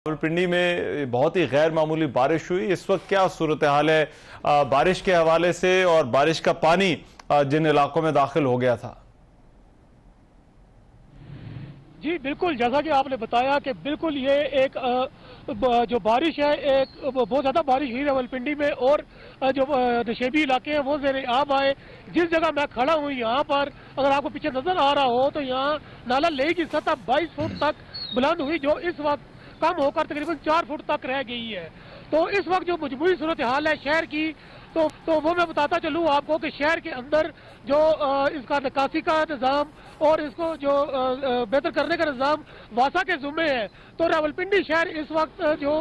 रावलपिंडी में बहुत ही गैर मामूली बारिश हुई। इस वक्त क्या सूरत हाल है बारिश के हवाले से और बारिश का पानी जिन इलाकों में दाखिल हो गया था? जी बिल्कुल, जैसा कि आपने बताया कि बिल्कुल ये एक जो बारिश है, एक बहुत ज़्यादा बारिश हुई रावलपिंडी में और जो नशेबी इलाके हैं वो ज़ेरे आब आए। जिस जगह मैं खड़ा हूँ यहाँ पर अगर आपको पीछे नजर आ रहा हो तो यहाँ नाला लेह की सतह 22 फुट तक बुलंद हुई, जो इस वक्त कम होकर तकरीबन 4 फुट तक रह गई है। तो इस वक्त जो मजबूरी सूरत हाल है शहर की, तो वो मैं बताता चलूँ आपको कि शहर के अंदर जो इसका निकासी का निज़ाम और इसको जो बेहतर करने का निज़ाम वासा के ज़ुम्मे है। तो रावलपिंडी शहर इस वक्त जो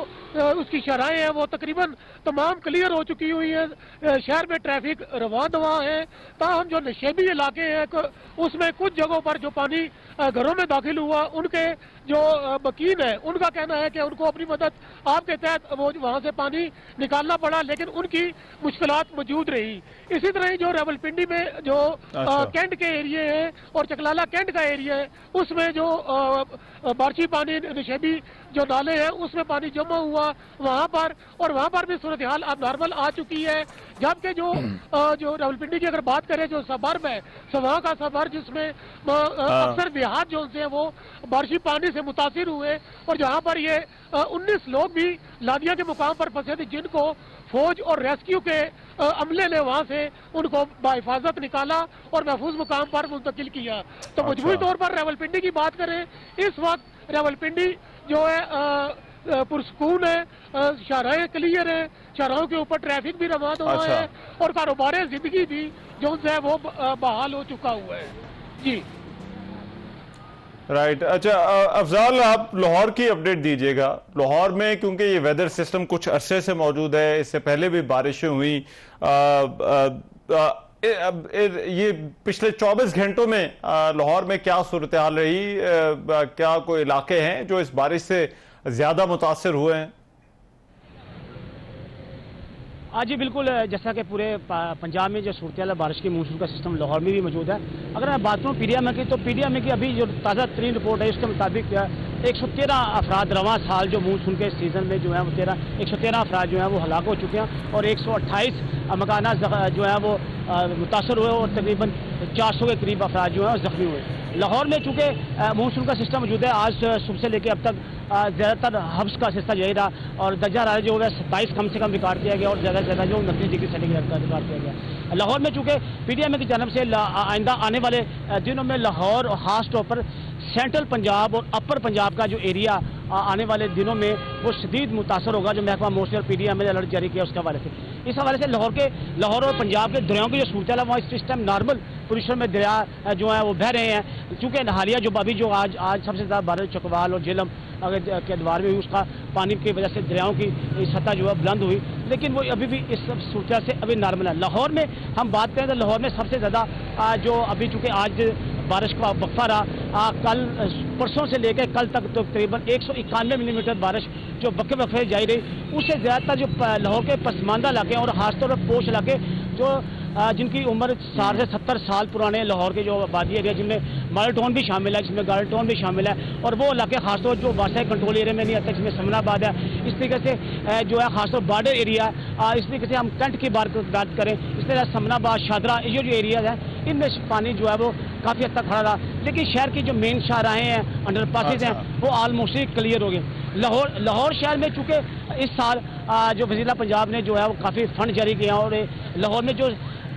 उसकी शराहें हैं वो तकरीबन तमाम क्लियर हो चुकी हुई है। शहर में ट्रैफिक रवां दवा है। ताहम जो नशेबी इलाके हैं उसमें कुछ जगहों पर जो पानी घरों में दाखिल हुआ, उनके जो वकील है उनका कहना है कि उनको अपनी मदद आपके तहत वो वहाँ से पानी निकालना पड़ा, लेकिन उनकी मुश्किलात मौजूद रही। इसी तरह ही जो रावलपिंडी में जो कैंट के एरिया है और चकलाला कैंट का एरिया है उसमें जो बारिशी पानी नशेबी जो नाले हैं उसमें पानी जमा हुआ वहाँ पर भी सूरत हाल अब नॉर्मल आ चुकी है। जबकि जो रावलपिंडी की अगर बात करें जो सबर्ब है, वहाँ का सबर्ब जिसमें अक्सर देहात जो हैं वो बारिशी पानी से मुतासिर हुए और जहाँ पर ये 19 लोग भी लादिया के मुकाम पर फंसे थे, जिनको फौज और रेस्क्यू के अमले ने वहाँ से उनको बाहिफाजत निकाला और महफूज मुकाम पर मुंतकिल किया। तो मजबूरी तौर पर रावलपिंडी की बात करें, इस वक्त रावलपिंडी जो है पुरसकून है, शाहराहें क्लियर है, शाहराहों के ऊपर ट्रैफिक भी रवां हुआ है और कारोबार जिंदगी भी जो है वो बहाल हो चुका हुआ है। जी राइट। अच्छा अफजाल, आप लाहौर की अपडेट दीजिएगा। लाहौर में क्योंकि ये वेदर सिस्टम कुछ अरसे से मौजूद है, इससे पहले भी बारिशें हुई, ये पिछले 24 घंटों में लाहौर में क्या सूरत हाल रही? क्या कोई इलाके हैं जो इस बारिश से ज्यादा मुतासिर हुए हैं? हाँ जी बिल्कुल, जैसा कि पूरे पंजाब में जो सूरत हाल बारिश की मानसून का सिस्टम लाहौर में भी मौजूद है। अगर मैं बात करूँ पीडीएम की, तो पीडीएम की अभी जो ताज़ा तरीन रिपोर्ट है उसके मुताबिक 113 अफराद रवां साल जो मानसून के सीज़न में जो है वो 113 अफराद जो हैं वो हलाक हो चुके हैं और 128 मकाना जो है वो मुतासर हुए और तकरीबन 400 के करीब अफराद जो हैं जख्मी हुए। लाहौर में चूँकि मानसून का सिस्टम मौजूद है, आज सुबह से लेकर अब तक ज़्यादातर हब्स का सिलसिला यही रहा और दर्जा हरारत जो है 27 कम से कम रिकॉर्ड किया गया और ज़्यादा से ज़्यादा जो 29 डिग्री सेंटीग्रेड का रिकॉर्ड किया गया। लाहौर में चूँकि पीडीएम की जानब से आइंदा आने वाले दिनों में लाहौर और खास तौर पर सेंट्रल पंजाब और अपर पंजाब का जो एरिया आने वाले दिनों में वो शदीद मुतासर होगा, जो महकमा मौसम और पीडीएम ने अलर्ट जारी किया उसके हवाले से। इस हवाले से लाहौर और पंजाब के दरियाओं की जो सूरत है वहाँ इस टाइम नॉर्मल पोजिशन में दरिया जो है वो बह रहे हैं। चूँकि हालिया जो अभी जो आज सबसे ज़्यादा बारिश चकवाल और झेलम के अदवार में हुई, उसका पानी की वजह से दरियाओं की सतह जो है बुलंद हुई, लेकिन वो अभी भी इस सूरत से अभी नॉर्मल है। लाहौर में हम बात करें तो लाहौर में सबसे ज़्यादा जो अभी चूँकि आज बारिश का वक्फा रहा, कल परसों से लेकर कल तक तो तकरीबन 191 मिलीमीटर बारिश जो वक्फे जारी रही। उससे ज़्यादातर जो लाहौर के पसमानदा इलाके और खासतौर पर पोश इलाके जो जिनकी उम्र 60 से 70 साल पुराने लाहौर के जो आबादी एरिया जिनमें मॉडल टाउन भी शामिल है, जिसमें गार्डन टाउन भी शामिल है, और वो इलाके खासतौर जो वासा कंट्रोल एरिया में नहीं आते, जिसमें समनाबाद है, इस तरीके से जो है खासतौर बॉर्डर एरिया है। इस तरीके से हम कैंट की बात करें, इस तरह समनाबाद शादरा ये जो एरियाज हैं इनमें पानी जो है वो काफ़ी हद तक खड़ा रहा, लेकिन शहर की जो मेन शाहराहें हैं, अंडरपासेज हैं, वो ऑलमोस्ट ही क्लियर हो गए। लाहौर शहर में चूँकि इस साल जो वज़ीर पंजाब ने जो है वो काफ़ी फंड जारी किया और लाहौर में जो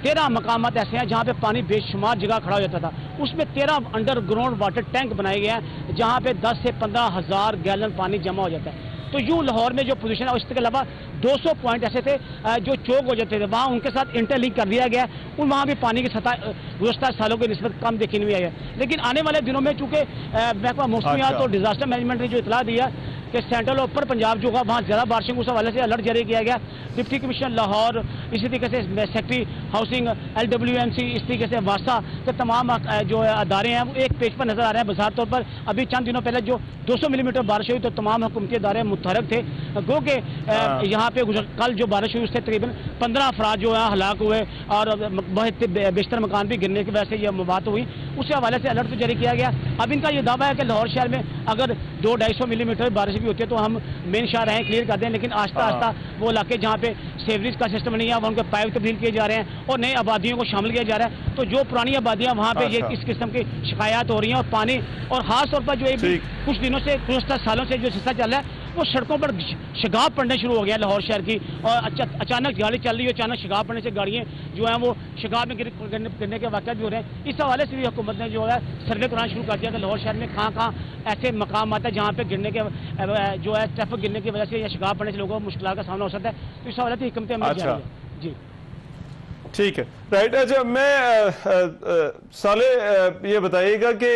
13 मकामात ऐसे हैं जहाँ पे पानी बेशुमार जगह खड़ा हो जाता था, उसमें 13 अंडरग्राउंड वाटर टैंक बनाए गए हैं जहाँ पे 10 से 15 हज़ार गैलन पानी जमा हो जाता है। तो यूँ लाहौर में जो पोजीशन है उसके अलावा 200 पॉइंट ऐसे थे जो चौक हो जाते थे, वहाँ उनके साथ इंटरलिंक कर दिया गया है। वहाँ भी पानी की सतह गुज़श्ता सालों की निस्बत कम देखने में आई है। लेकिन आने वाले दिनों में चूँकि महकमा मौसमियात और डिजास्टर मैनेजमेंट ने जो इतला दिया कि सेंट्रल और अपर पंजाब जो होगा वहाँ ज़्यादा बारिशें, उस हवाले से अलर्ट जारी किया गया। डिप्टी कमिश्नर लाहौर, इसी तरीके से सेक्रेटरी हाउसिंग LWMC, इस तरीके से वासा के तमाम जो अदारे हैं वो एक पेज पर नजर आ रहे हैं। मिसाल तौर पर अभी चंद दिनों पहले जो 200 मिलीमीटर बारिश हुई तो तमाम हुकूमती अदारे मुतहरक थे। गो के यहाँ पे कल जो बारिश हुई उससे तकरीबन 15 अफराद जो है हलाक हुए और बहुत बेशतर मकान भी गिरने की वजह से यह बात हुई। उस हवाले से अलर्ट जारी किया गया। अब इनका यह दावा है कि लाहौर शहर में अगर 200-250 मिलीमीटर बारिश भी होती है तो हम मेन शाह हैं क्लियर करते हैं, लेकिन आस्ता आस्ता वो इलाके जहाँ पे सेवरेज का सिस्टम नहीं है वहाँ उनके पाइप तब्दील किए जा रहे हैं और नई आबादियों को शामिल किया जा रहा है। तो जो पुरानी आबादियाँ वहाँ पे ये इस किस्म की शिकायत हो रही हैं और पानी और खास तौर पर जो कुछ दिनों से कुछ सालों से जो सिलसिला चल रहा है वो सड़कों पर शगाब पड़ने शुरू हो गया लाहौर शहर की, और अचानक गाड़ी चल रही है, अचानक शगाब पड़ने से गाड़ियाँ जो हैं वो शगाब में गिरने के वाक़ भी हो रहे हैं। इस हवाले से भी हुकूमत ने जो है सर्वे कराना शुरू कर दिया कि लाहौर शहर में कहाँ ऐसे मकाम आता है जहाँ पे गिरने के जो है ट्रैफिक गिरने की वजह से या शगाब पड़ने से लोगों को मुश्किल का सामना हो सकता है। तो इस हवाले से हिकमत अमली जारी है। जी ठीक है, राइट। अच्छा, मैं साले ये बताइएगा कि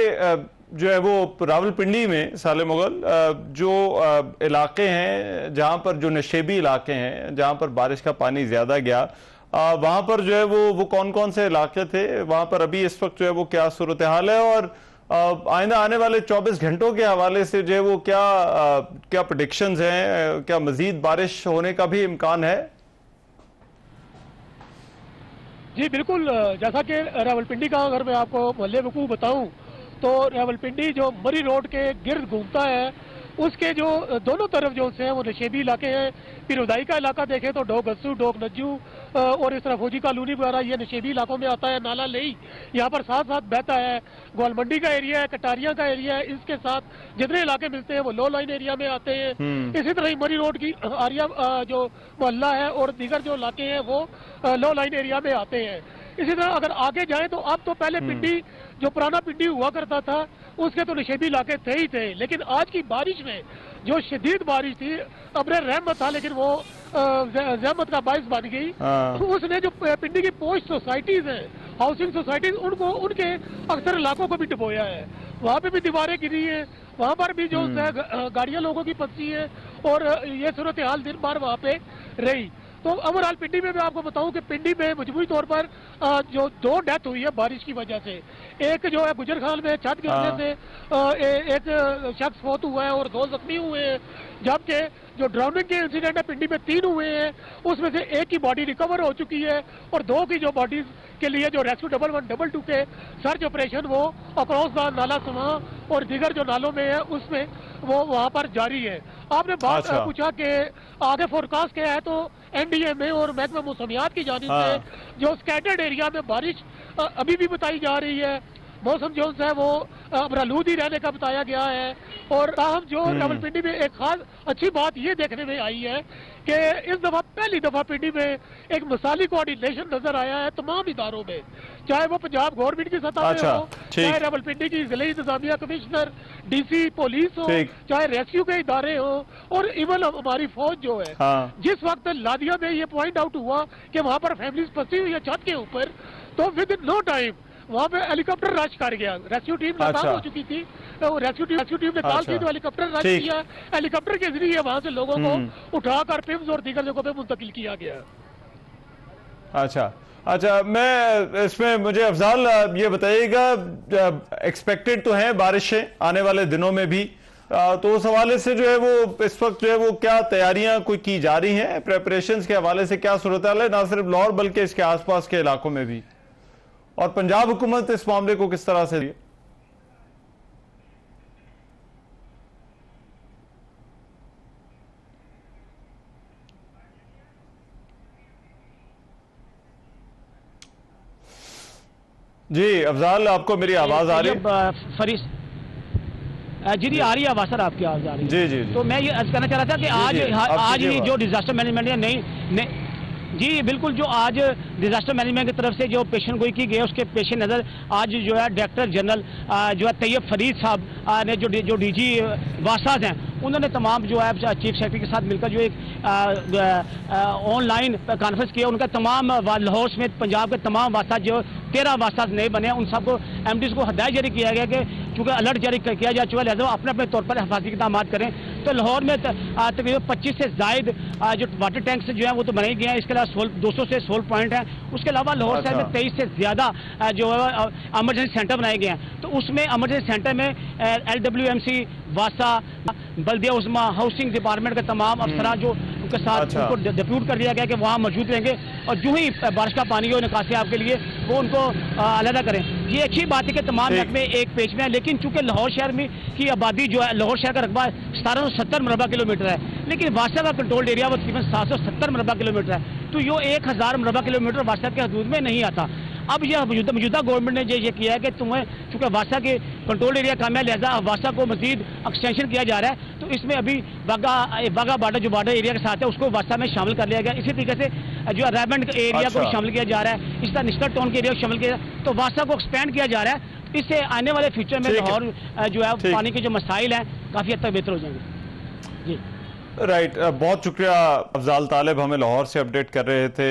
जो है वो रावलपिंडी में साले मुगल जो इलाके हैं जहां पर जो नशेबी इलाके हैं जहां पर बारिश का पानी ज्यादा गया, वहां पर जो है वो कौन कौन से इलाके थे, वहां पर अभी इस वक्त जो है वो क्या सूरत हाल है, और आइंदा आने वाले 24 घंटों के हवाले से जो है वो क्या प्रेडिक्शंस हैं, क्या मजीद बारिश होने का भी इम्कान है? जी बिल्कुल, जैसा कि रावलपिंडी का अगर मैं आपको मोहल्ले वकूफ बताऊं तो रावलपिंडी जो मरी रोड के गिर्द घूमता है उसके जो दोनों तरफ जो से वो नशेबी इलाके हैं। पिरोदाई का इलाका देखें तो डोग गस्सू, डोग नज्जू और इस तरह फौजी कॉलोनी वगैरह ये नशेबी इलाकों में आता है। नाला लेई यहाँ पर साथ साथ बहता है। ग्वालमंडी का एरिया है, कटारिया का एरिया है, इसके साथ जितने इलाके मिलते हैं वो लो लाइन एरिया में आते हैं। इसी तरह ही मरी रोड की आरिया जो मोहल्ला है और दीगर जो इलाके हैं वो लो लाइन एरिया में आते हैं। इसी तरह अगर आगे जाएं तो अब तो पहले पिंडी जो पुराना पिंडी हुआ करता था उसके तो नशेबी इलाके थे ही थे, लेकिन आज की बारिश में जो शदीद बारिश थी, अब्रे रहमत था लेकिन वो रहमत का बाइस बन गई। तो उसने जो पिंडी की पोस्ट सोसाइटीज हैं, हाउसिंग सोसाइटीज, उनको उनके अक्सर इलाकों को भी डुबोया है। वहाँ पे भी दीवारें गिरी हैं, वहाँ पर भी जो गाड़ियाँ लोगों की फंसी है और ये सूरत हाल दिन भर वहाँ पे रही। तो ओवरऑल पिंडी में मैं आपको बताऊं कि पिंडी में मजबूरी तौर पर जो 2 डेथ हुई है बारिश की वजह से। एक जो है गुजरखाल में छत गिरने से एक शख्स फौत हुआ है और 2 जख्मी हुए हैं, जबकि जो ड्राउनिंग के इंसिडेंट है पिंडी में 3 हुए हैं, उसमें से एक की बॉडी रिकवर हो चुकी है और 2 की जो बॉडीज के लिए जो रेस्क्यू 112 के सर्च ऑपरेशन वो अक्रॉस द नाला सुना और दीगर जो नालों में है उसमें वो वहाँ पर जारी है। आपने बात पूछा कि आगे फोरकास्ट क्या है, तो NDMA और महकमा मौसमियात की जानिब से जो स्कैटर्ड एरिया में बारिश अभी भी बताई जा रही है। मौसम जो है वो आलूद ही रहने का बताया गया है। और ताहम जो रावलपिंडी में एक खास अच्छी बात ये देखने में आई है कि इस दफा पहली दफा पिंडी में एक मिसाली कोऑर्डिनेशन नजर आया है तमाम इदारों में, चाहे वो पंजाब गवर्नमेंट की सतह पे हो, चाहे रावलपिंडी की जिले इंतजामिया कमिश्नर, DC पुलिस हो, चाहे रेस्क्यू के इदारे हो और इवन हमारी फौज जो है। जिस वक्त लादिया में ये पॉइंट आउट हुआ कि वहाँ पर फैमिलीज फंसी हुई है छत के ऊपर, तो विद इन नो टाइम वहाँ पे हेलीकॉप्टर रश कर गया। रेस्क्यू टीम नाकाम हो चुकी थी, तो रेस्क्यू टीम ने कॉल की तो हेलीकॉप्टर रश किया, हेलीकॉप्टर के जरिए वहाँ से लोगों को उठाकर पिम्स और दीगर जगहों पे मुंतकिल किया गया। अच्छा, मैं इसमें मुझे अफजाल ये बताइएगा, एक्सपेक्टेड तो है बारिशें आने वाले दिनों में भी, तो उस हवाले से जो है वो इस वक्त जो है वो क्या तैयारियां कोई की जा रही हैं, प्रेपरेशंस के हवाले से क्या सूरत हाल है, ना सिर्फ लाहौर बल्कि इसके आसपास के इलाकों में भी, और पंजाब हुकूमत इस मामले को किस तरह से? जी अफजाल, आपको मेरी आवाज आ रही है? फरीस जी आ रही है आवाज सर, आपकी आवाज आ रही है। जी। तो मैं ये अर्ज करना चाह रहा था कि आज ही जो डिजास्टर मैनेजमेंट है नहीं जी बिल्कुल, जो आज डिजास्टर मैनेजमेंट की तरफ से जो पेशन गोई की गई है उसके पेश नज़र आज जो है डायरेक्टर जनरल जो है तैयब फरीद साहब ने जो DG वासाज हैं उन्होंने तमाम जो है चीफ सेक्रेटरी के साथ मिलकर जो एक ऑनलाइन कॉन्फ्रेंस किया। उनका तमाम लाहौर समेत पंजाब के तमाम वासाज जो 13 वासाज नए बने हैं उन सबको MDs को हदायत जारी किया गया कि चूँकि अलर्ट जारी किया जा चुका है, लिहाजा अपने अपने तौर पर हिफाजती इक़दाम करें। तो लाहौर में तकरीबन 25 से जायद जो वाटर टैंक्स जो हैं वो तो बनाए गए हैं, इसके अलावा 200 से 16 पॉइंट हैं। उसके अलावा लाहौर शहर में 23 से ज़्यादा जो है एमरजेंसी सेंटर बनाए गए हैं। तो उसमें एमरजेंसी सेंटर में LWMC, वासा, बल्दिया उस्मा, हाउसिंग डिपार्टमेंट के तमाम अफसरान जो उनके साथ उनको डिप्यूट कर दिया गया कि वहाँ मौजूद रहेंगे और जो ही बारिश का पानी हो निकासी आपके लिए वो उनको अलहदा करें। ये अच्छी बात है कि तमाम महकमे एक पेज में है, लेकिन चूंकि लाहौर शहर में की आबादी जो है, लाहौर शहर का रकबा 1770 मरबा किलोमीटर है, लेकिन वासा का कंट्रोल्ड एरिया वो तकरीबन 770 मरबा किलोमीटर है, तो ये 1000 मरबा किलोमीटर वासा के हदूद में नहीं आता। अब यह मौजूदा गवर्नमेंट ने ये किया है कि तुम्हें चूंकि वासा के कंट्रोल एरिया कम है, लिहाजा वासा को मजीद एक्सटेंशन किया जा रहा है, तो इसमें अभी वाघा बॉर्डर जो बॉर्डर एरिया के साथ है उसको वासा में शामिल कर लिया गया। इसी तरीके से जो रेबेंड एरिया को भी शामिल किया जा रहा है, इस तरह निस्टर टाउन के एरिया को शामिल किया, तो वासा को एक्सपेंड किया जा रहा है। इससे आने वाले फ्यूचर में लाहौर जो है पानी के जो मसाइल हैं काफी हद तक बेहतर हो जाएंगे। जी राइट, बहुत शुक्रिया अफजाल तालिब, हमें लाहौर से अपडेट कर रहे थे।